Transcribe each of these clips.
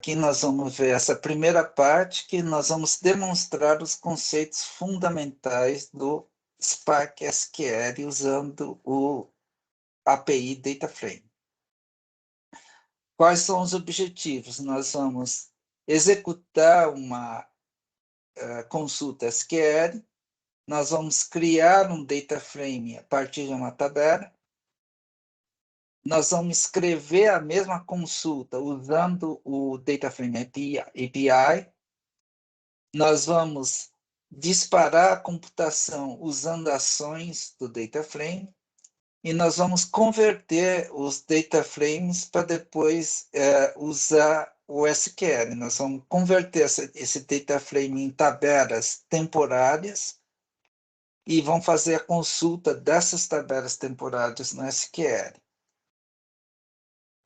aqui nós vamos ver essa primeira parte que nós vamos demonstrar os conceitos fundamentais do Spark SQL usando o API DataFrame. Quais são os objetivos? Nós vamos executar uma consulta SQL, nós vamos criar um DataFrame a partir de uma tabela, nós vamos escrever a mesma consulta usando o DataFrame API, nós vamos disparar a computação usando ações do DataFrame, e nós vamos converter os DataFrames para depois usar o SQL. Nós vamos converter esse DataFrame em tabelas temporárias e vamos fazer a consulta dessas tabelas temporárias no SQL.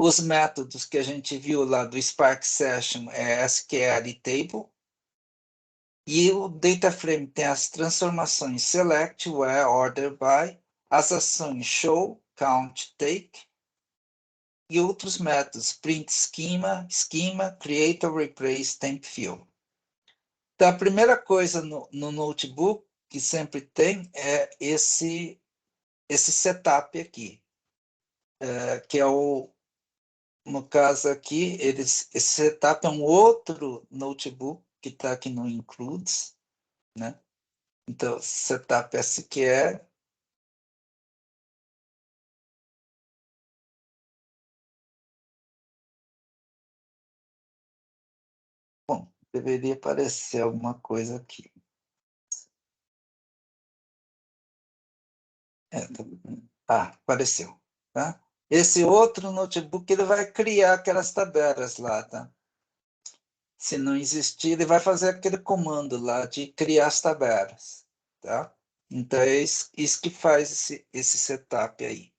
Os métodos que a gente viu lá do Spark Session é SQL e Table. E o DataFrame tem as transformações Select, Where, Order By, as ações Show, Count, Take, e outros métodos, Print Schema, Create or Replace, Temp Fill. Então, a primeira coisa no notebook que sempre tem é esse setup aqui, que é no caso aqui, esse setup é um outro notebook que está aqui no Includes, né? Então, setup SQL. Bom, deveria aparecer alguma coisa aqui. Apareceu. Tá? Esse outro notebook ele vai criar aquelas tabelas lá, tá? Se não existir, ele vai fazer aquele comando lá de criar as tabelas, tá? Então é isso que faz esse setup aí.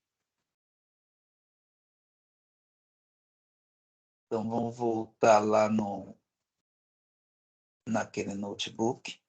Então vamos voltar lá naquele notebook.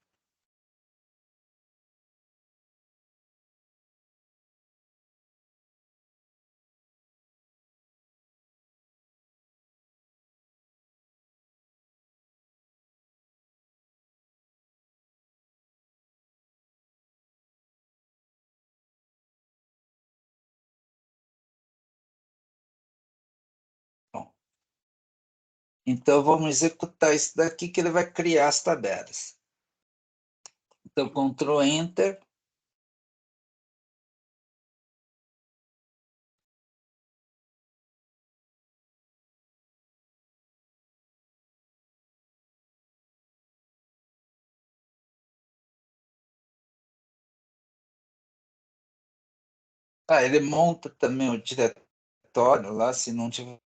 Bom, então vamos executar isso daqui que ele vai criar as tabelas. Então, Ctrl Enter. Ele monta também o diretório lá, se não tiver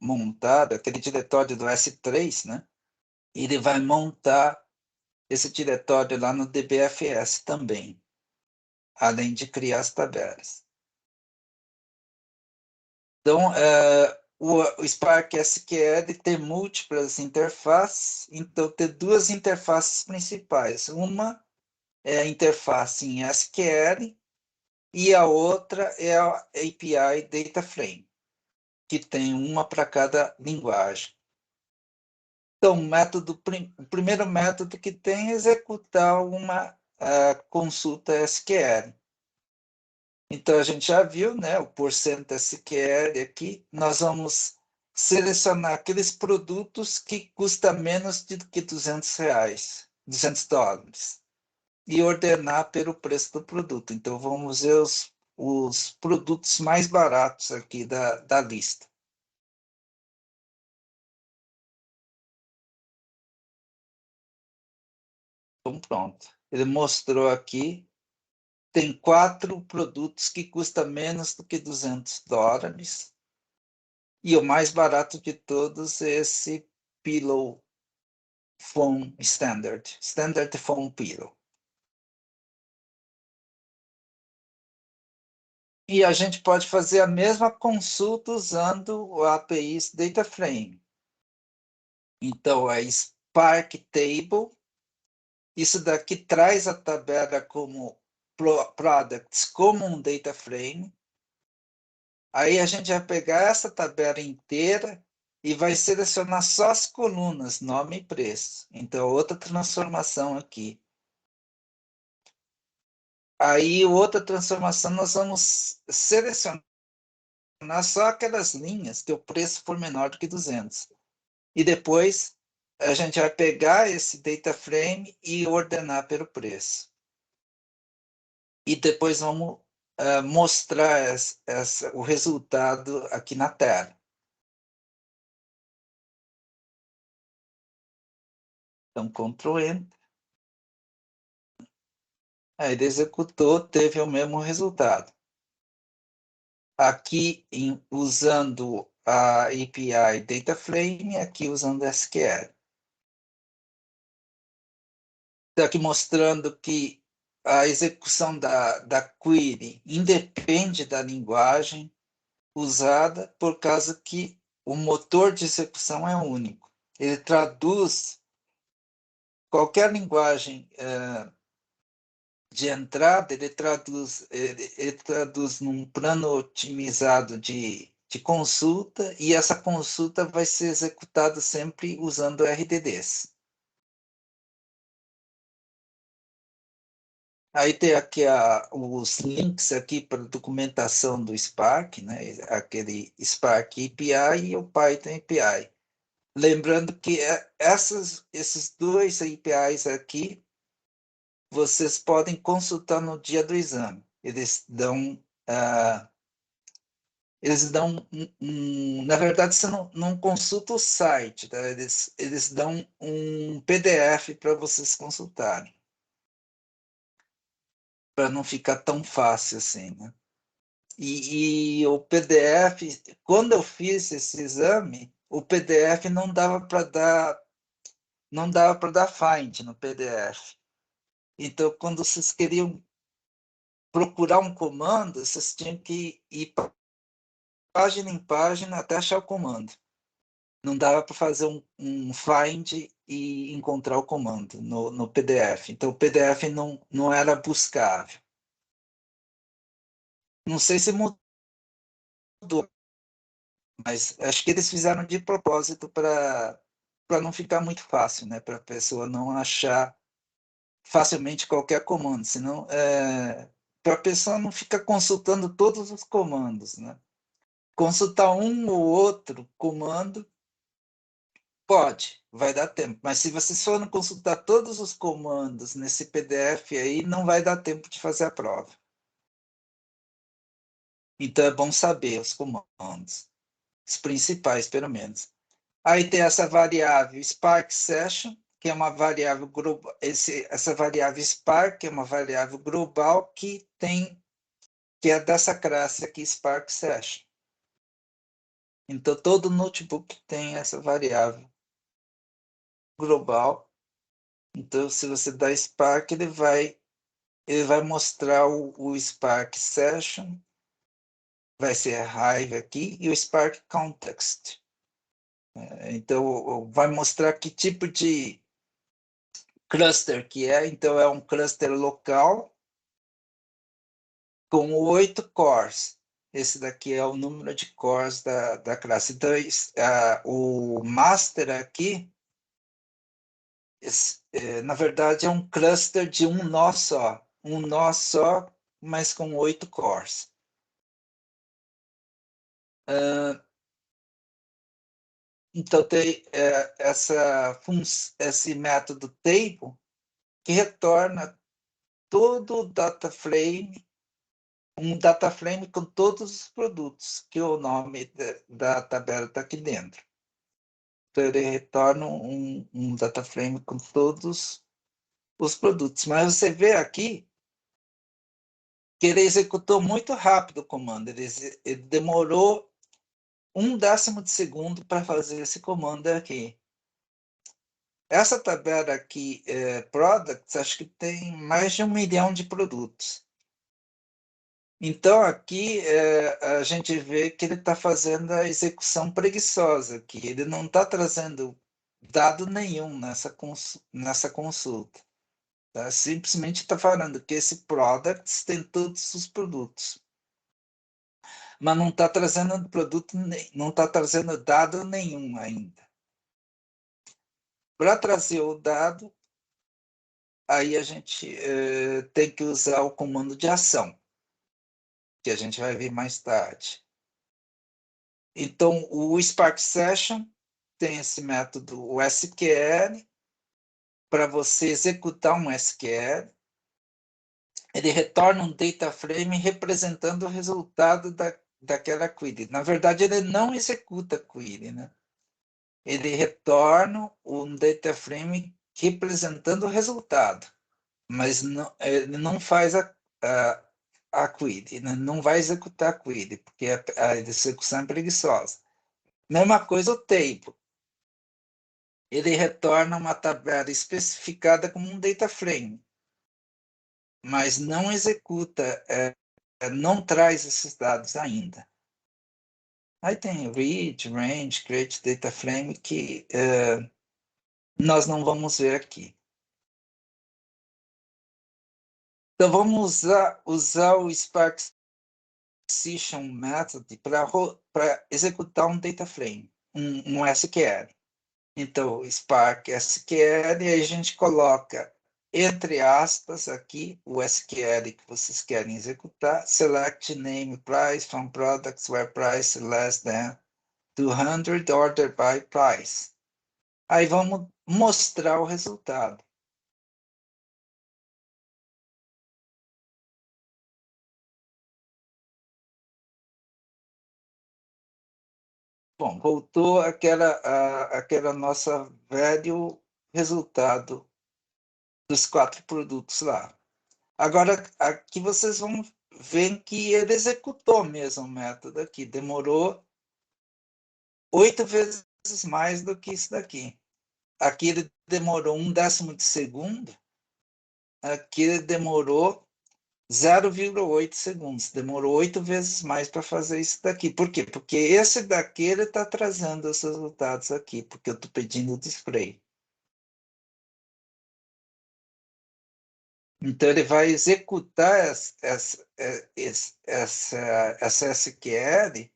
montado, aquele diretório do S3, né? Ele vai montar esse diretório lá no DBFS também, além de criar as tabelas. Então, o Spark SQL tem múltiplas interfaces, então tem duas interfaces principais. Uma é a interface em SQL e a outra é a API DataFrame, que tem uma para cada linguagem. Então, o primeiro método que tem é executar uma consulta SQL. Então, a gente já viu, né, o porcento SQL aqui. Nós vamos selecionar aqueles produtos que custam menos do que R$ 200, $200, e ordenar pelo preço do produto. Então, vamos ver os produtos mais baratos aqui da lista. Então, pronto. Ele mostrou aqui, tem 4 produtos que custam menos do que $200. E o mais barato de todos é esse Pillow Foam Standard Foam Pillow. E a gente pode fazer a mesma consulta usando o API DataFrame. Então, é Spark Table. Isso daqui traz a tabela como products, como um DataFrame. Aí a gente vai pegar essa tabela inteira e vai selecionar só as colunas, nome e preço. Então, outra transformação aqui. Aí, outra transformação, nós vamos selecionar só aquelas linhas que o preço for menor do que 200. E depois, a gente vai pegar esse data frame e ordenar pelo preço. E depois vamos mostrar o resultado aqui na tela. Então, Ctrl Enter. Aí ele executou, teve o mesmo resultado. Aqui usando a API DataFrame, aqui usando SQL. Está aqui mostrando que a execução da query independe da linguagem usada, por causa que o motor de execução é único. Ele traduz qualquer linguagem de entrada, ele traduz num plano otimizado de consulta, e essa consulta vai ser executada sempre usando RDDs. Aí tem aqui os links aqui para documentação do Spark, né? Aquele Spark API e o Python API. Lembrando que esses dois APIs aqui, vocês podem consultar no dia do exame. Eles dão na verdade, você não consulta o site, tá? Eles dão um PDF para vocês consultarem, para não ficar tão fácil assim, né? E o PDF, quando eu fiz esse exame, o PDF não dava para dar find no PDF. Então, quando vocês queriam procurar um comando, vocês tinham que ir página em página até achar o comando. Não dava para fazer um find e encontrar o comando no PDF. Então, o PDF não era buscável. Não sei se mudou, mas acho que eles fizeram de propósito para não ficar muito fácil, né? Para a pessoa não achar facilmente qualquer comando, senão para a pessoa não ficar consultando todos os comandos, né? Consultar um ou outro comando pode, vai dar tempo, mas se vocês forem consultar todos os comandos nesse PDF aí, não vai dar tempo de fazer a prova. Então é bom saber os comandos, os principais, pelo menos. Aí tem essa variável Spark Session, que é uma variável global. Essa variável Spark é uma variável global que é dessa classe aqui, Spark Session. Então todo notebook tem essa variável global. Então, se você dá Spark, ele vai mostrar o Spark Session, vai ser a Hive aqui, e o Spark Context. Então, vai mostrar que tipo de cluster que é. Então, é um cluster local com 8 cores. Esse daqui é o número de cores da classe. Então, o master aqui, na verdade, é um cluster de um nó só. Um nó só, mas com 8 cores. Então, tem esse método table que retorna todo o data frame, um data frame com todos os produtos, que o nome da tabela está aqui dentro. Então, ele retorna um data frame com todos os produtos. Mas você vê aqui que ele executou muito rápido o comando. Ele demorou 1/10 de segundo para fazer esse comando aqui. Essa tabela aqui, Products, acho que tem mais de 1 milhão de produtos. Então, aqui a gente vê que ele está fazendo a execução preguiçosa, que ele não está trazendo dado nenhum nessa consulta. Tá? Simplesmente está falando que esse Products tem todos os produtos. mas não está trazendo produto, não está trazendo dado nenhum ainda. Para trazer o dado, aí a gente tem que usar o comando de ação, que a gente vai ver mais tarde. Então, o Spark Session tem esse método, o SQL, para você executar um SQL, ele retorna um data frame representando o resultado daquela query. Na verdade, ele não executa a query, né? Ele retorna um data frame representando o resultado, mas não, ele não faz a query, né? Não vai executar a query, porque a execução é preguiçosa. Mesma coisa o table. Ele retorna uma tabela especificada como um data frame, mas não executa, não traz esses dados ainda. Aí tem read, range, create data frame, que nós não vamos ver aqui. Então, vamos usar o Spark Session Method para executar um data frame, um SQL. Então, Spark SQL, e aí a gente coloca, entre aspas, aqui, o SQL que vocês querem executar, select name price from products where price less than 200 order by price. Aí vamos mostrar o resultado. Bom, voltou aquela nossa velho resultado dos 4 produtos lá. Agora, aqui vocês vão ver que ele executou mesmo o método aqui. Demorou 8 vezes mais do que isso daqui. Aqui ele demorou 1/10 de segundo. Aqui ele demorou 0,8 segundos. Demorou 8 vezes mais para fazer isso daqui. Por quê? Porque esse daqui ele está trazendo os resultados aqui, porque eu estou pedindo o display. Então, ele vai executar essa SQL,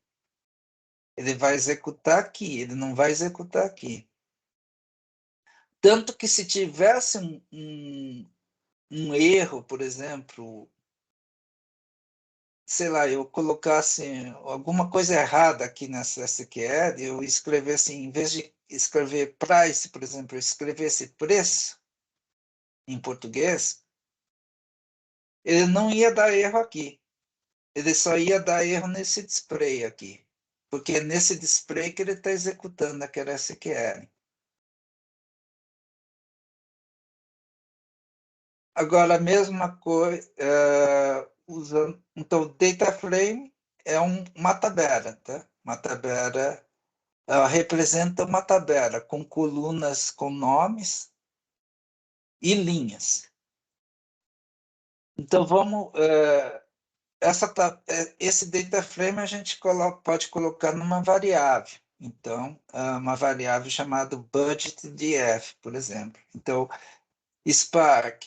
ele vai executar aqui, ele não vai executar aqui. Tanto que se tivesse um erro, por exemplo, sei lá, eu colocasse alguma coisa errada aqui nessa SQL, eu escrevesse, em vez de escrever price, por exemplo, eu escrevesse preço em português, ele não ia dar erro aqui. Ele só ia dar erro nesse display aqui, porque é nesse display que ele está executando aquela SQL. Agora, a mesma coisa, usando. Então, o data frame é uma tabela, tá? Uma tabela, ela representa uma tabela com colunas com nomes e linhas. Então, vamos. Esse data frame a gente pode colocar numa variável. Então, uma variável chamada budgetDF, por exemplo. Então, Spark,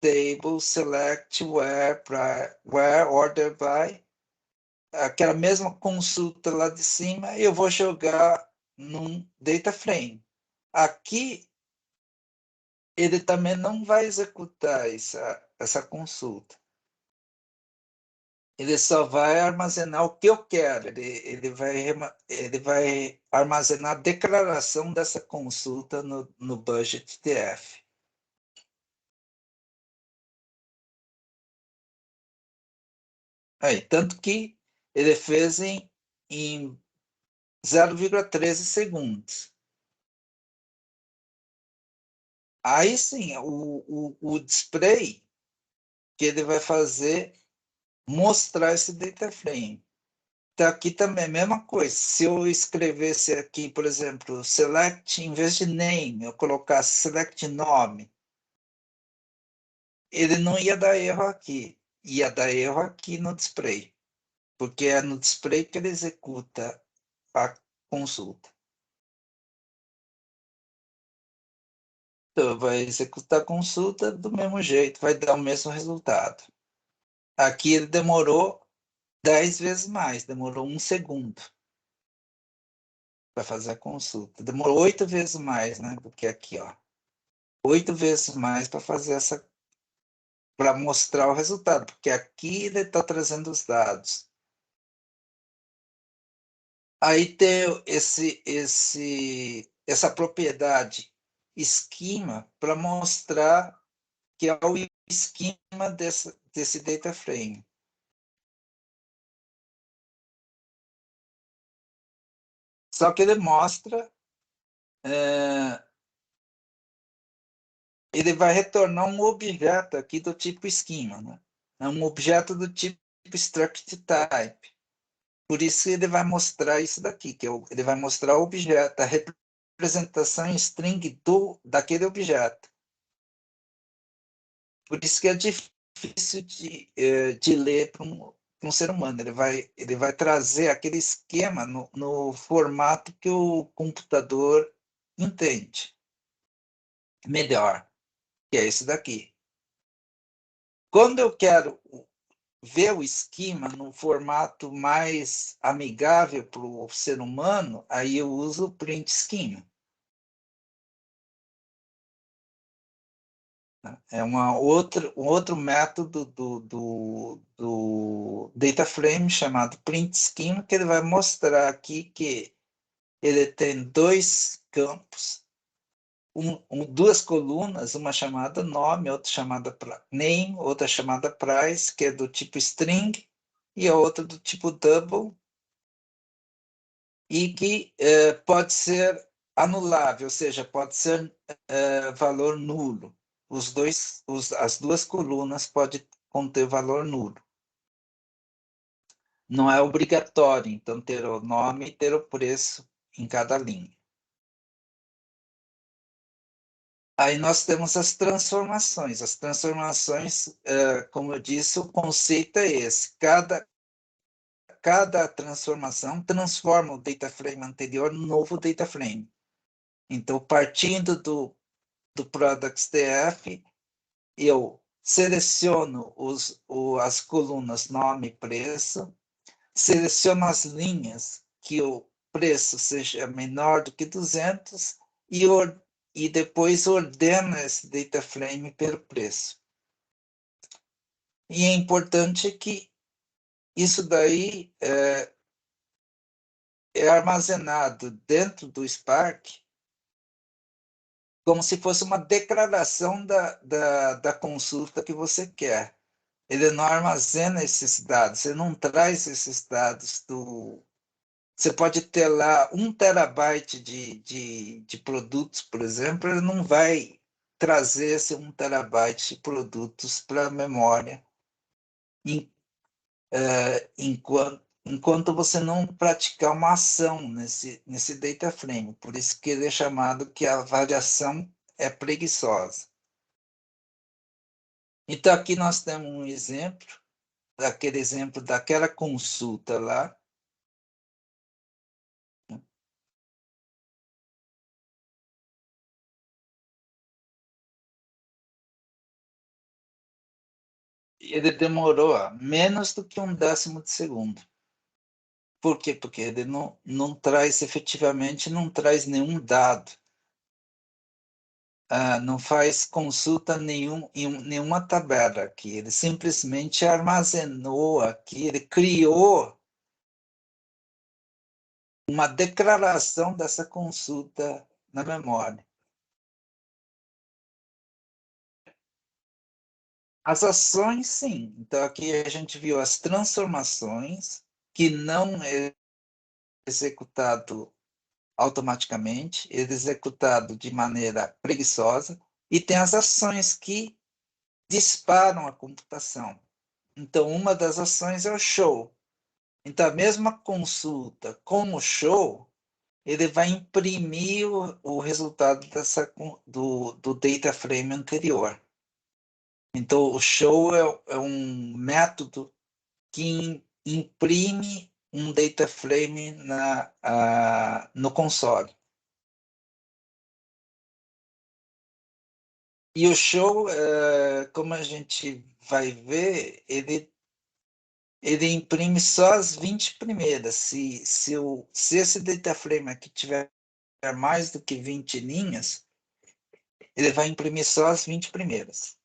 table, select, where order by, aquela mesma consulta lá de cima, eu vou jogar num data frame. Aqui, ele também não vai executar essa consulta. Ele só vai armazenar o que eu quero. Ele vai armazenar a declaração dessa consulta no budget TF. Aí, tanto que ele fez em 0,13 segundos. Aí sim, o display que ele vai fazer mostrar esse data frame. Então, aqui também é a mesma coisa. Se eu escrevesse aqui, por exemplo, select, em vez de name, eu colocasse select nome, ele não ia dar erro aqui. Ia dar erro aqui no display. Porque é no display que ele executa a consulta. Então, vai executar a consulta do mesmo jeito, vai dar o mesmo resultado. Aqui ele demorou 10 vezes mais, demorou 1 segundo para fazer a consulta. Demorou 8 vezes mais, né? Do que aqui, ó. 8 vezes mais para fazer essa, para mostrar o resultado, porque aqui ele está trazendo os dados. Aí tem essa propriedade esquema para mostrar que é o esquema desse data frame. Só que ele mostra, é, ele vai retornar um objeto aqui do tipo esquema, né? É um objeto do tipo struct type. Por isso ele vai mostrar isso daqui, ele vai mostrar o objeto, a representação em string daquele objeto. Por isso que é difícil de ler para um ser humano. Ele vai trazer aquele esquema no formato que o computador entende melhor, que é esse daqui. Quando eu quero ver o esquema no formato mais amigável para o ser humano, aí eu uso o print schema. É um outro método do data frame chamado print schema, que ele vai mostrar aqui que ele tem dois campos, duas colunas, uma chamada nome, outra chamada name, outra chamada price, que é do tipo string, e a outra do tipo double, e que pode ser anulável, ou seja, pode ser valor nulo. As duas colunas podem conter valor nulo. Não é obrigatório, então, ter o nome e ter o preço em cada linha. Aí nós temos as transformações. As transformações, como eu disse, o conceito é esse. Cada transformação transforma o data frame anterior no novo data frame. Então, partindo do products.df, eu seleciono as colunas nome e preço, seleciono as linhas que o preço seja menor do que 200 e depois ordeno esse data frame pelo preço. E é importante que isso daí é armazenado dentro do Spark como se fosse uma declaração da consulta que você quer. Ele não armazena esses dados, você não traz esses dados do. Você pode ter lá 1 TB de produtos, por exemplo, ele não vai trazer esse 1 TB de produtos para a memória enquanto você não praticar uma ação nesse data frame. Por isso que ele é chamado que a variação é preguiçosa. Então, aqui nós temos um exemplo, daquele exemplo daquela consulta lá. Ele demorou menos do que 1/10 de segundo. Por quê? Porque ele não traz, efetivamente, não traz nenhum dado. Não faz consulta em nenhuma tabela aqui. Ele simplesmente armazenou aqui, ele criou uma declaração dessa consulta na memória. As ações, sim. Então, aqui a gente viu as transformações, que não é executado automaticamente, ele é executado de maneira preguiçosa, e tem as ações que disparam a computação. Então, uma das ações é o show. Então, a mesma consulta com o show, ele vai imprimir o resultado do data frame anterior. Então, o show é um método que imprime um data frame no console. E o show, como a gente vai ver, ele ele imprime só as 20 primeiras. Se esse data frame aqui tiver mais do que 20 linhas, ele vai imprimir só as 20 primeiras.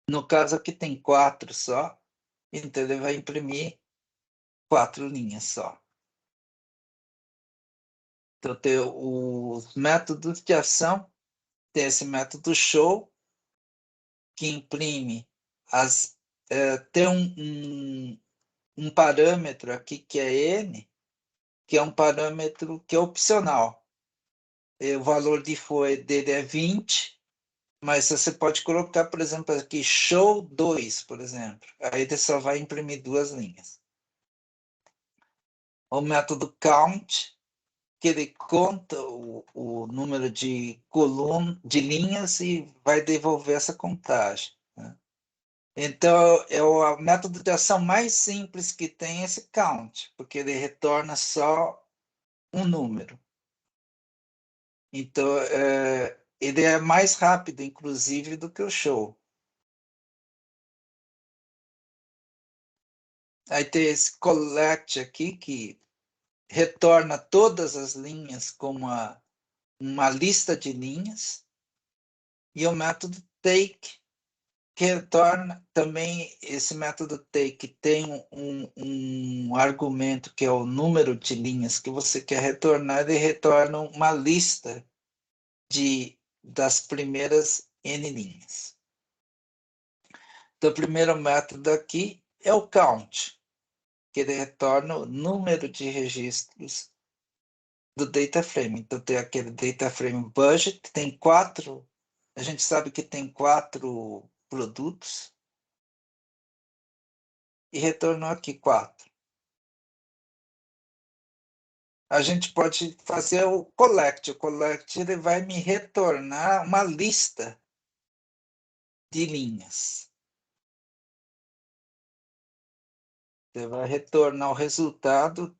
No caso aqui tem 4 só, então ele vai imprimir 4 linhas só. Então tem os métodos de ação, tem esse método show, que imprime tem um parâmetro aqui que é n, que é um parâmetro que é opcional. O valor de foi dele é 20, mas você pode colocar, por exemplo, aqui show 2, por exemplo. Aí ele só vai imprimir 2 linhas. O método count, que ele conta o número de de linhas e vai devolver essa contagem, né? Então, é o método de ação mais simples que tem esse count, porque ele retorna só um número. Então, ele é mais rápido, inclusive, do que o show. Aí tem esse collect aqui, que retorna todas as linhas como uma lista de linhas. E o método take, que retorna também, esse método take tem um argumento que é o número de linhas que você quer retornar, ele retorna uma lista das primeiras N linhas. Então, o primeiro método aqui é o count, que ele retorna o número de registros do data frame. Então, tem aquele data frame budget, tem 4, a gente sabe que tem 4 produtos, e retornou aqui 4. A gente pode fazer o collect. O collect ele vai me retornar uma lista de linhas. Ele vai retornar o resultado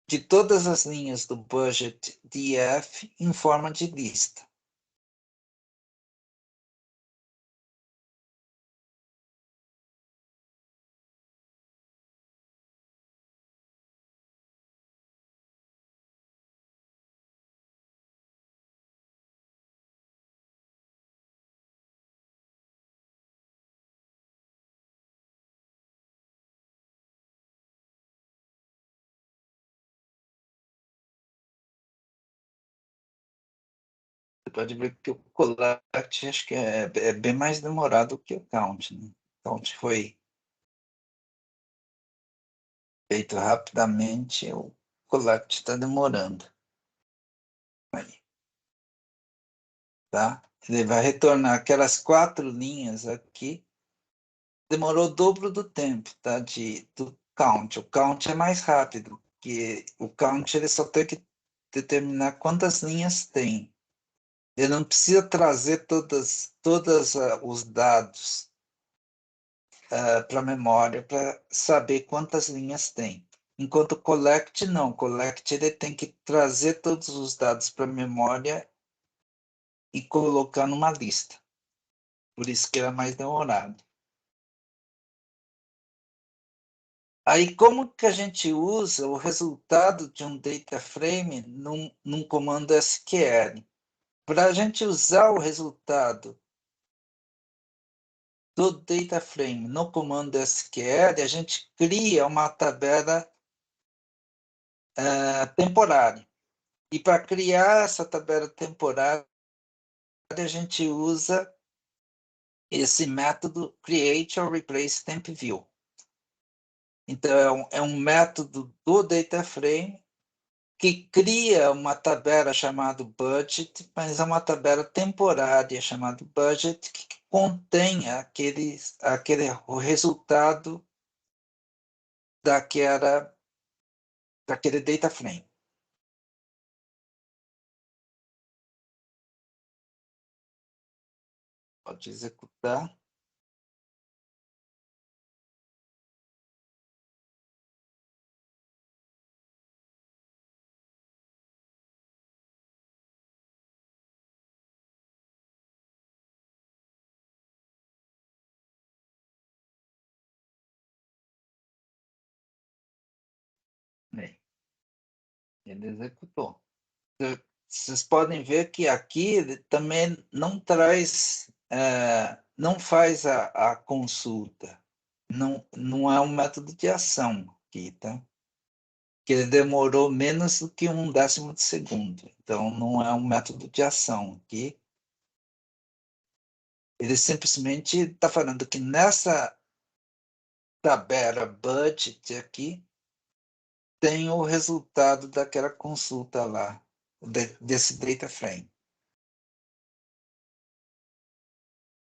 de todas as linhas do budget DF em forma de lista. Você pode ver que o collect acho que é bem mais demorado que o count, né? O count foi feito rapidamente, o collect está demorando. Aí, tá? Ele vai retornar aquelas 4 linhas aqui. Demorou o dobro do tempo, tá? Do count. O count é mais rápido, porque o count ele só tem que determinar quantas linhas tem. Ele não precisa trazer todas os dados para a memória para saber quantas linhas tem. Enquanto o collect não, o collect ele tem que trazer todos os dados para a memória e colocar numa lista. Por isso que era mais demorado. Aí, como que a gente usa o resultado de um data frame num comando SQL? Para a gente usar o resultado do data frame no comando SQL, a gente cria uma tabela temporária. E para criar essa tabela temporária, a gente usa esse método create or replace temp view. Então, é um método do data frame que cria uma tabela chamada budget, mas é uma tabela temporária chamada budget, que contém o resultado daquele data frame. Pode executar. Ele executou. Vocês podem ver que aqui ele também não traz, não faz a consulta. Não, não é um método de ação aqui, tá? Que ele demorou menos do que um décimo de segundo. Então, não é um método de ação aqui. Ele simplesmente está falando que nessa tabela budget aqui tem o resultado daquela consulta lá, desse data frame.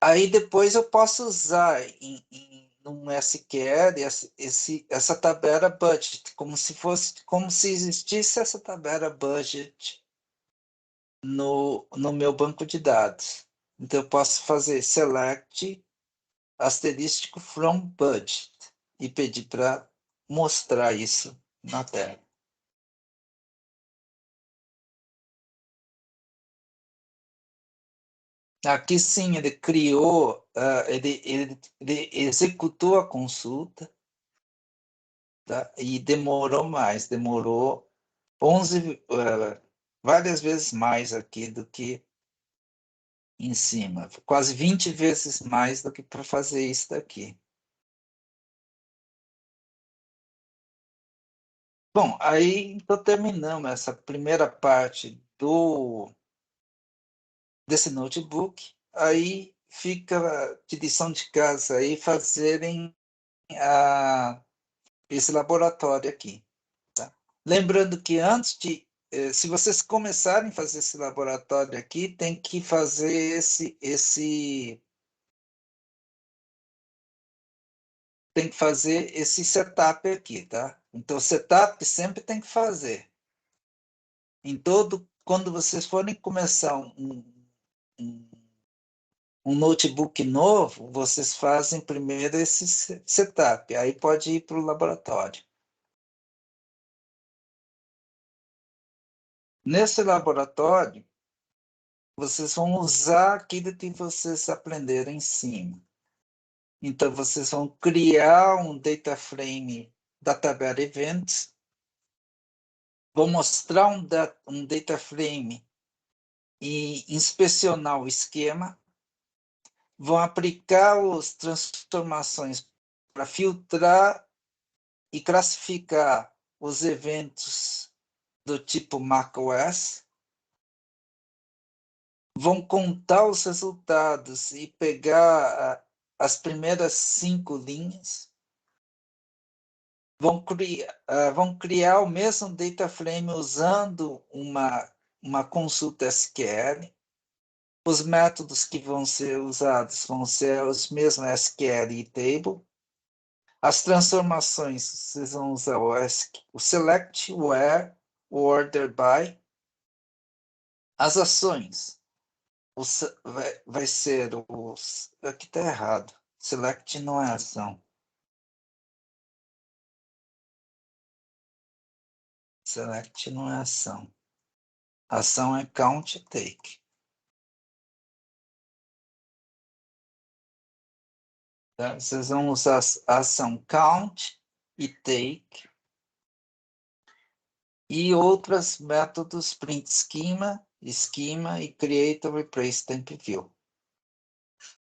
Aí depois eu posso usar num SQL essa tabela budget, como se existisse essa tabela budget no meu banco de dados. Então eu posso fazer select asterístico from budget e pedir para mostrar isso na tela. Aqui sim, ele criou, ele executou a consulta, tá? E demorou mais, demorou 11, várias vezes mais aqui do que em cima, quase 20 vezes mais do que para fazer isso daqui. Bom, aí então terminamos essa primeira parte desse notebook. Aí fica de lição de casa aí fazerem esse laboratório aqui. Lembrando que se vocês começarem a fazer esse laboratório aqui, tem que fazer esse setup aqui, tá? Então, setup sempre tem que fazer. Quando vocês forem começar um, um notebook novo, vocês fazem primeiro esse setup, aí pode ir para o laboratório. Nesse laboratório, vocês vão usar aquilo que vocês aprenderam em cima. Então, vocês vão criar um data frame da tabela Events, vão mostrar um data frame e inspecionar o esquema, vão aplicar as transformações para filtrar e classificar os eventos do tipo macOS, vão contar os resultados e pegar as primeiras 5 linhas, vão criar o mesmo data frame usando uma consulta SQL. Os métodos que vão ser usados vão ser os mesmos SQL e table. As transformações, vocês vão usar o select, where, o order by. As ações, vai ser os. Aqui está errado. Select não é ação. Select não é ação. Ação é count e take. Tá? Vocês vão usar a ação count e take e outros métodos print schema e create ou replace temp view.